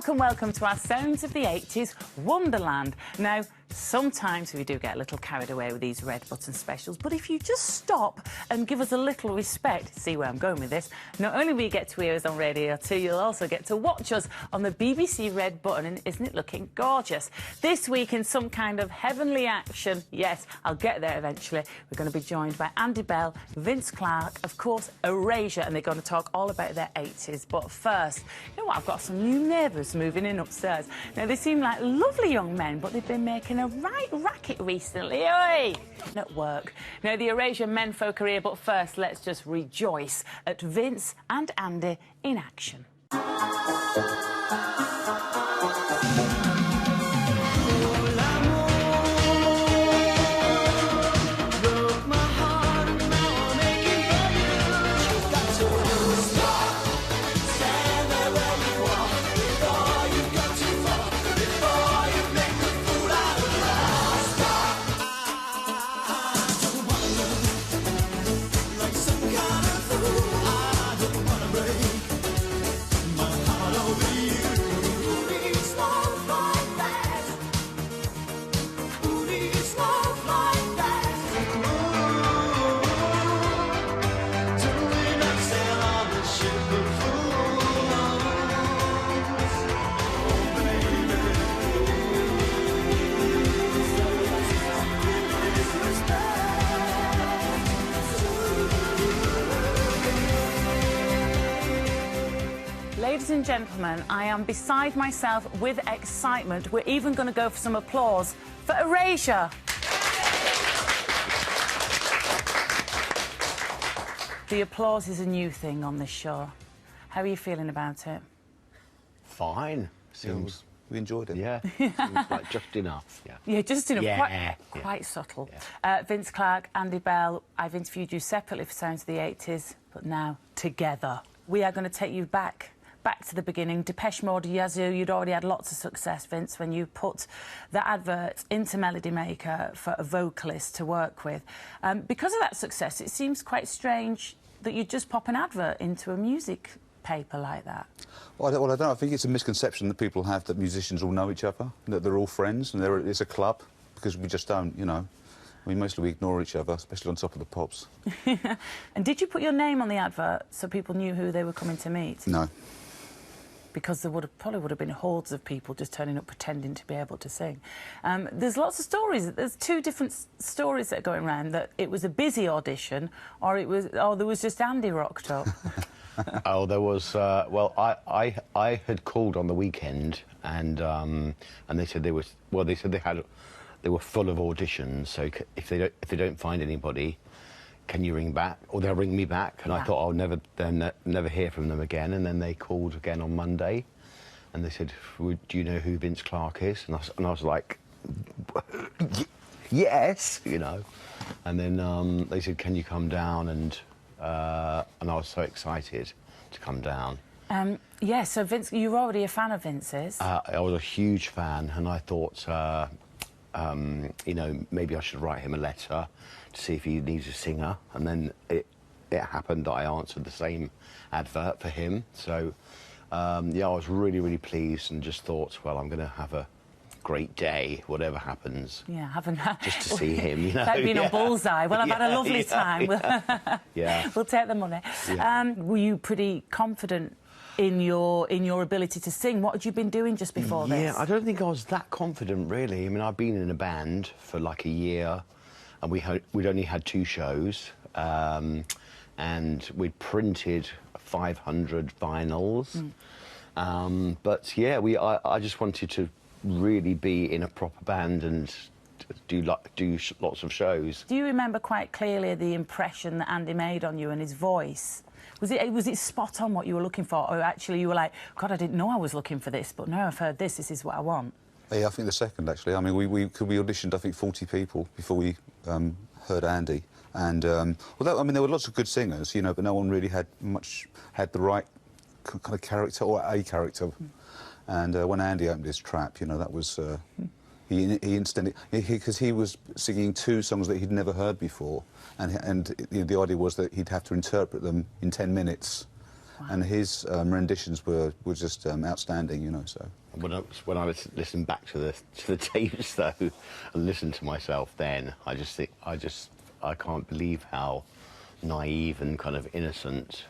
Welcome to our Sounds of the 80s Wonderland. Now, sometimes we do get a little carried away with these red button specials, but if you just stop and give us a little respect, see where I'm going with this, not only will you get to hear us on Radio 2, you'll also get to watch us on the BBC Red Button, and isn't it looking gorgeous? This week in some kind of heavenly action, yes, I'll get there eventually, we're going to be joined by Andy Bell, Vince Clarke, of course, Erasure, and they're going to talk all about their 80s. But first, you know what, I've got some new neighbours moving in upstairs. Now, they seem like lovely young men, but they've been making a right racket recently, oi! At work. Now, the Erasure menfolk are here, but first, let's just rejoice at Vince and Andy in action. Ladies and gentlemen, I am beside myself with excitement. We're even going to go for some applause for Erasure. The applause is a new thing on this show. How are you feeling about it? Fine. Seems... We enjoyed it. Yeah. Seems like just enough. Yeah. Yeah, just enough. Yeah. Quite subtle. Yeah. Vince Clarke, Andy Bell, I've interviewed you separately for Sounds of the 80s, but now together. We are going to take you back to the beginning. Depeche Mode, Yazoo, you'd already had lots of success, Vince, when you put the advert into Melody Maker for a vocalist to work with. Because of that success, it seems quite strange that you'd just pop an advert into a music paper like that. Well, I don't know. I think it's a misconception that people have that musicians all know each other, that they're all friends, and it's a club, because we just don't, you know. I mean, mostly we ignore each other, especially on top of the pops. And did you put your name on the advert so people knew who they were coming to meet? No. Because there probably would have been hordes of people just turning up pretending to be able to sing. There's lots of stories. There's two different stories that are going around, that it was a busy audition or there was just Andy rocked up. Oh, there was... well, I had called on the weekend and they said they were... Well, they said they were full of auditions, so if they don't find anybody, can you ring back? Or they'll ring me back. And I thought I'll never hear from them again. And then they called again on Monday, and they said, "Do you know who Vince Clarke is?" And I was like, "Yes," you know. And then they said, "Can you come down?" And I was so excited to come down. Yeah. So Vince, you're already a fan of Vince's. I was a huge fan, and I thought, you know, maybe I should write him a letter to see if he needs a singer, and then it happened that I answered the same advert for him. So, yeah, I was really pleased and just thought, well, I'm going to have a great day, whatever happens. Yeah, haven't I? Just to see him, you know. Like being on Bullseye. Well, I've had a lovely time. Yeah. We'll take the money. Yeah. Were you pretty confident in your ability to sing? What had you been doing just before this? Yeah, I don't think I was that confident, really. I mean, I've been in a band for like a year, and we'd only had 2 shows, and we'd printed 500 vinyls. But yeah, I just wanted to really be in a proper band and do lots of shows. Do you remember quite clearly the impression that Andy made on you and his voice? Was it spot on what you were looking for, or actually you were like, God, I didn't know I was looking for this, but now I've heard this is what I want? Yeah, I think the second, actually. I mean, we auditioned, I think, 40 people before we heard Andy. And, although, I mean, there were lots of good singers, you know, but no one really had the right kind of character, or a character. And when Andy opened his trap, you know, that was... He instantly... Because he was singing 2 songs that he'd never heard before, and you know, the idea was that he'd have to interpret them in 10 minutes. and his renditions were just outstanding, you know. So when I was listening back to the tapes though, and listened to myself then, I just think I can't believe how naive and kind of innocent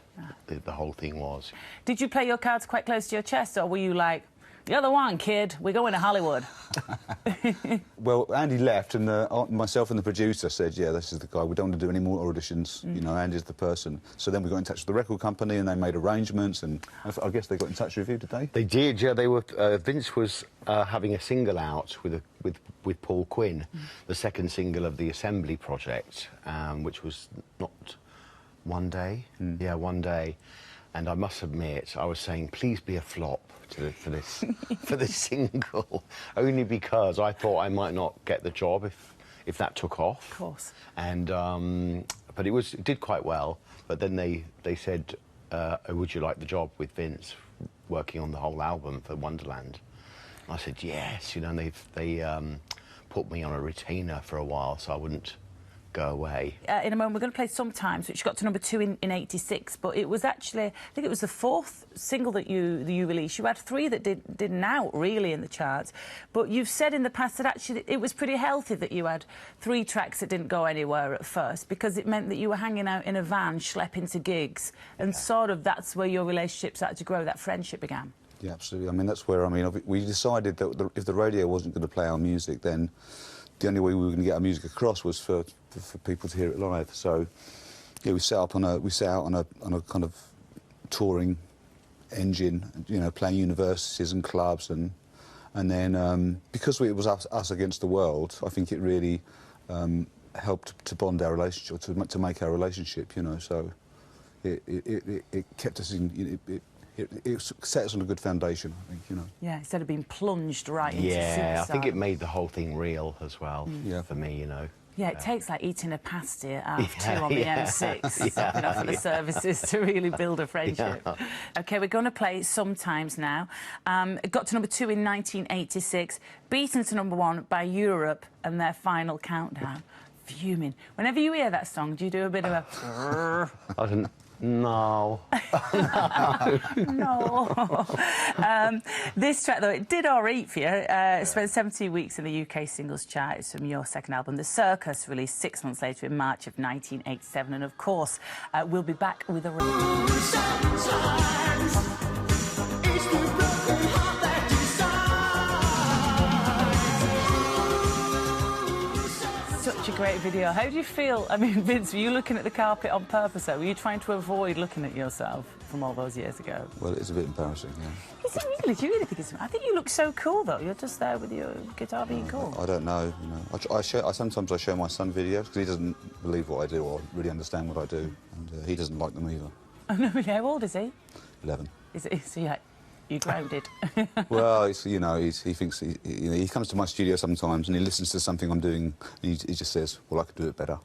the whole thing was. Did you play your cards quite close to your chest, or were you like, "You're the one, kid. We're going to Hollywood"? Well, Andy left, and myself and the producer said, "Yeah, this is the guy. We don't want to do any more auditions. You know, Andy's the person." So then we got in touch with the record company, and they made arrangements, and I guess they got in touch with you, did they? They did, yeah. They were. Vince was having a single out with Paul Quinn, the second single of the Assembly project, which was not One Day. Yeah, One Day. And I must admit, I was saying, please be a flop for this single, only because I thought I might not get the job if that took off. Of course. And but it did quite well. But then they said, oh, would you like the job with Vince, working on the whole album for Wonderland? And I said yes, you know. And they put me on a retainer for a while, so I wouldn't go away. In a moment, we're going to play Sometimes, which got to #2 in '86, but it was actually, I think it was the 4th single that you released. You had 3 that didn't out, really, in the charts, but you've said in the past that actually it was pretty healthy that you had 3 tracks that didn't go anywhere at first, because it meant that you were hanging out in a van, schlepping to gigs, and sort of that's where your relationship started to grow, that friendship began. Yeah, absolutely. I mean, that's where, I mean, we decided that if the radio wasn't going to play our music, then the only way we were going to get our music across was for people to hear it live. So, yeah, we set out on a kind of touring engine, you know, playing universities and clubs, and then because it was us against the world, I think it really helped to bond our relationship, to make our relationship, you know. So it kept us in. It set us on a good foundation, I think, you know. Yeah, instead of being plunged right into superstar. Yeah, I think it made the whole thing real as well, for me, you know. Yeah, it takes like eating a pasty at half 2 on the M6, stopping off at the services to really build a friendship. Yeah. OK, we're going to play Sometimes now. It got to #2 in 1986, beaten to #1 by Europe and their final countdown. Fuming. Whenever you hear that song, do you do a bit of a... I didn't... No. No. This track, though, it did all right for you. It spent 17 weeks in the UK singles chart. It's from your second album, The Circus, released 6 months later in March of 1987. And, of course, we'll be back with a... Such a great video. How do you feel? I mean, Vince, were you looking at the carpet on purpose, though? Were you trying to avoid looking at yourself from all those years ago? Well, it's a bit embarrassing, yeah. Is it really? Do you really think it's... I think you look so cool, though. You're just there with your guitar being cool. I don't know, you know. Sometimes I show my son videos, because he doesn't believe what I do or really understand what I do, and he doesn't like them either. Oh, no, really? How old is he? 11. So you grounded? Well, you know, he thinks... he comes to my studio sometimes and he listens to something I'm doing and he just says, well, I could do it better.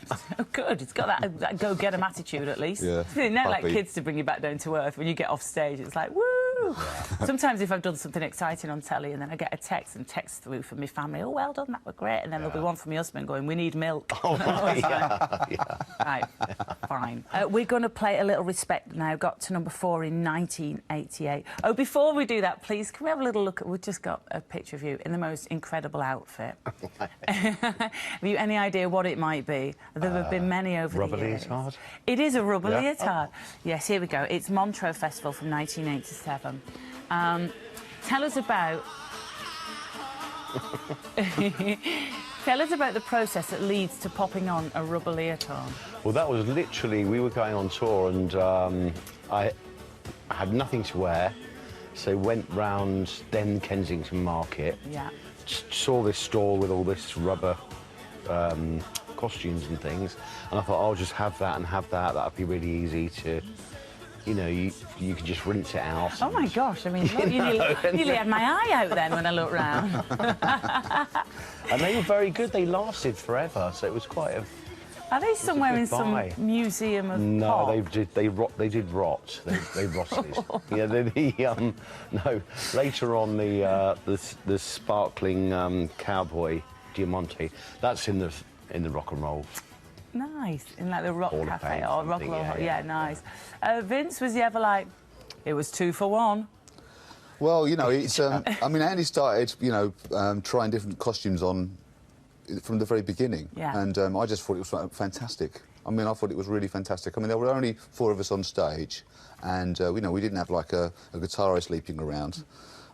Oh, good. It's got that go-get-'em attitude, at least. Yeah. It's really like kids to bring you back down to earth. When you get off stage, it's like, woo! Yeah. Sometimes if I've done something exciting on telly and then I get a text through from my family, oh, well done, that was great, and then there'll be one from my husband going, we need milk. Oh, yeah. Right, fine. We're going to play a little Respect now, got to #4 in 1988. Oh, before we do that, please, can we have a little look at... We've just got a picture of you in the most incredible outfit. Have you any idea what it might be? There have been many over the years. Rubber leotard? It is a rubber leotard. Yes, here we go. It's Montreux Festival from 1987. Tell us about... Tell us about the process that leads to popping on a rubber leotard. Well, that was literally... We were going on tour and I had nothing to wear, so went round then Kensington Market. Yeah. Saw this store with all this rubber costumes and things, and I thought, I'll just have that and have that. That'd be really easy to... You know, you can just rinse it out. Oh, my gosh, I mean, look, you nearly had my eye out then when I looked round. And they were very good. They lasted forever, so it was quite a... Are they somewhere in some museum of pop? No, they did rot. They rotted. Yeah, no. Later on, the sparkling cowboy Diamante, that's in the rock and roll Nice. In like the Rock Hall of Cafe Fame or Rock something, Law. yeah, Nice. Vince, was he ever like, it was 2 for 1? Well, you know, it's. I mean, Andy started, you know, trying different costumes on from the very beginning, and I just thought it was fantastic. I mean, I thought it was really fantastic. I mean, there were only 4 of us on stage, and you know, we didn't have like a guitarist leaping around.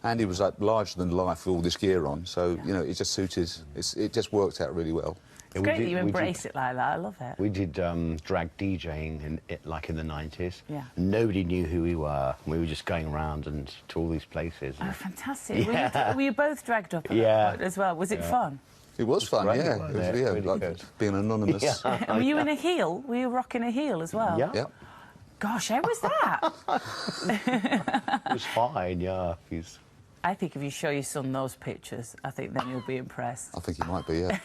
Andy was like larger than life with all this gear on, so you know, it just suited. It just worked out really well. It's great that you embrace it like that. I love it. We did drag DJing like in the 90s. Yeah. Nobody knew who we were. We were just going around and to all these places. Oh, fantastic. Yeah. Were you both dragged up as well? Was it fun? It was fun, great, yeah. wasn't It was, it? yeah, Really like good. being anonymous. And were you in a heel? Were you rocking a heel as well? Yeah. Yep. Gosh, how was that? It was fine, yeah. I think if you show your son those pictures, I think then you'll be impressed. I think he might be, yeah.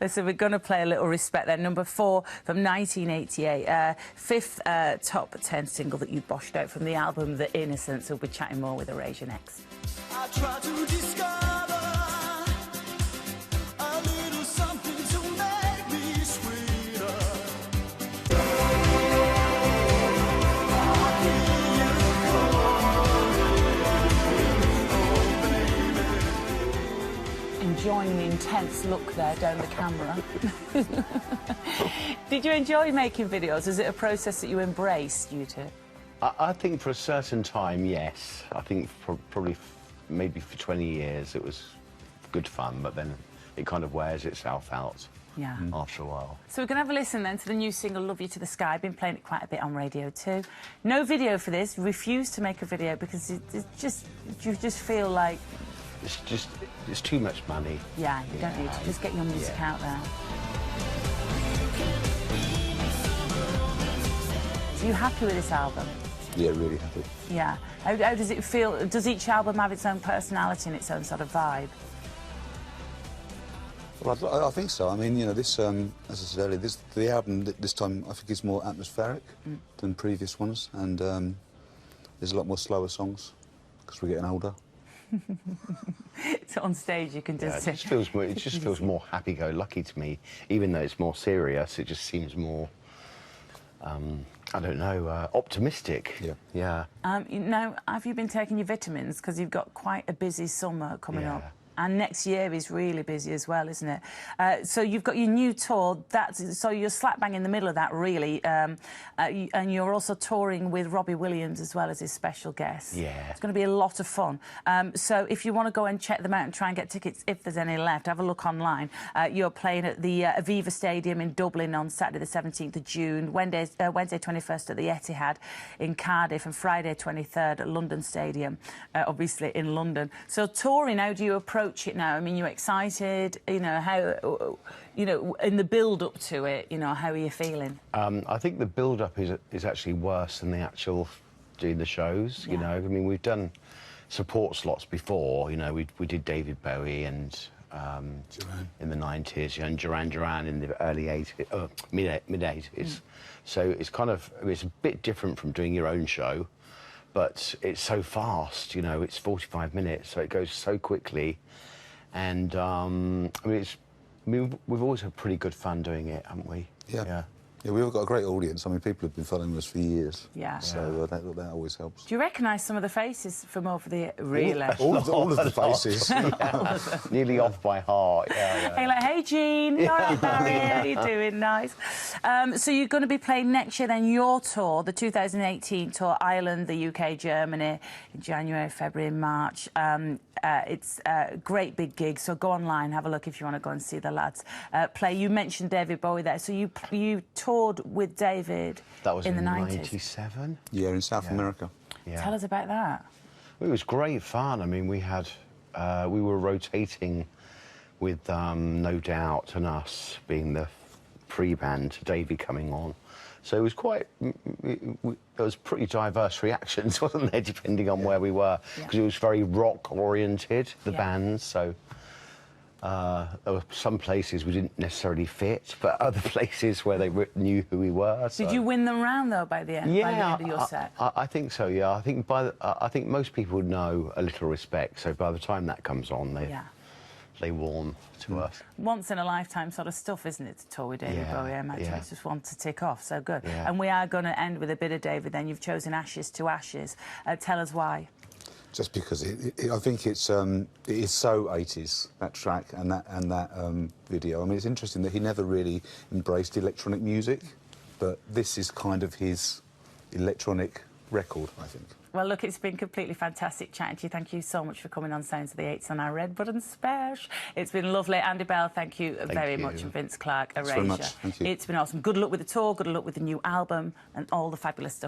Listen, we're going to play a little Respect then. Number 4 from 1988. 5th top 10 single that you boshed out from the album The Innocents. We'll be chatting more with Erasure next. I try to discover a little something to make me sweeter. Enjoying the intense look there down the camera. Did you enjoy making videos? Is it a process that you embraced, you two? I think for a certain time, yes. I think probably maybe for 20 years it was good fun, but then it kind of wears itself out after a while. So we're going to have a listen then to the new single Love You to the Sky. Been playing it quite a bit on radio too. No video for this. Refused to make a video because you just feel like... It's too much money. Yeah, you don't need to. Just get your music out there. So you happy with this album? Yeah, really happy. Yeah. How does it feel? Does each album have its own personality and its own sort of vibe? Well, I think so. I mean, you know, this, as I said earlier, the album this time I think is more atmospheric than previous ones, and there's a lot more slower songs because we're getting older. So on stage you can just... it just feels more happy-go-lucky to me. Even though it's more serious, it just seems more, I don't know, optimistic. Yeah. Now, have you been taking your vitamins? Because you've got quite a busy summer coming up. And next year is really busy as well, isn't it? So you've got your new tour. So you're slap bang in the middle of that, really. And you're also touring with Robbie Williams as well as his special guest. Yeah. It's going to be a lot of fun. So if you want to go and check them out and try and get tickets, if there's any left, have a look online. You're playing at the Aviva Stadium in Dublin on Saturday the 17th of June, Wednesday 21st at the Etihad in Cardiff, and Friday 23rd at London Stadium, obviously in London. So touring, how do you approach it now? I mean, you're excited, you know, how, you know, in the build-up to it, you know, how are you feeling? I think the build-up is actually worse than the actual doing the shows, you know. I mean, we've done support slots before, you know, we did David Bowie and in the 90s, and Duran in the early 80s, mid-80s. So it's kind of, it's a bit different from doing your own show, but it's so fast, you know, it's 45 minutes, so it goes so quickly. And, I mean, we've always had pretty good fun doing it, haven't we? Yeah, we've got a great audience. I mean, people have been following us for years. Yeah. So that always helps. Do you recognise some of the faces from over the... Really? All of the faces. Nearly off by heart, Hey, like, hey, Jean. All right, Barry, how are you doing? Nice. So you're going to be playing next year, then, your tour, the 2018 tour, Ireland, the UK, Germany, in January, February, March. It's a great big gig, so go online, have a look if you want to go and see the lads play. You mentioned David Bowie there, so you toured with David that was in the 90s. 97? Yeah, in South America. Yeah. Tell us about that. It was great fun. I mean, we were rotating with No Doubt and us being the pre-band, Davey coming on. So it was quite, there was pretty diverse reactions, wasn't there, depending on where we were, because it was very rock-oriented, the bands, so there were some places we didn't necessarily fit, but other places where they knew who we were. So. Did you win them round, though, by the end, of your set? I think so, yeah. I think I think most people know A Little Respect, so by the time that comes on, they warm to us. Once in a lifetime sort of stuff, isn't it, to tour with David Yeah, Bowie? I imagine yeah. it's just one to tick off, so good. Yeah. And we are going to end with a bit of David then. You've chosen Ashes to Ashes. Tell us why. Just because I think it is so 80s, that track and that video. I mean, it's interesting that he never really embraced electronic music, but this is kind of his electronic record, I think. Well, look, it's been completely fantastic chatting to you. Thank you so much for coming on Sounds of the 80s on our Red Button Special. It's been lovely. Andy Bell, thank you very much. And Vince Clarke, Erasure. Thanks very much. Thank you. It's been awesome. Good luck with the tour, good luck with the new album and all the fabulous stuff.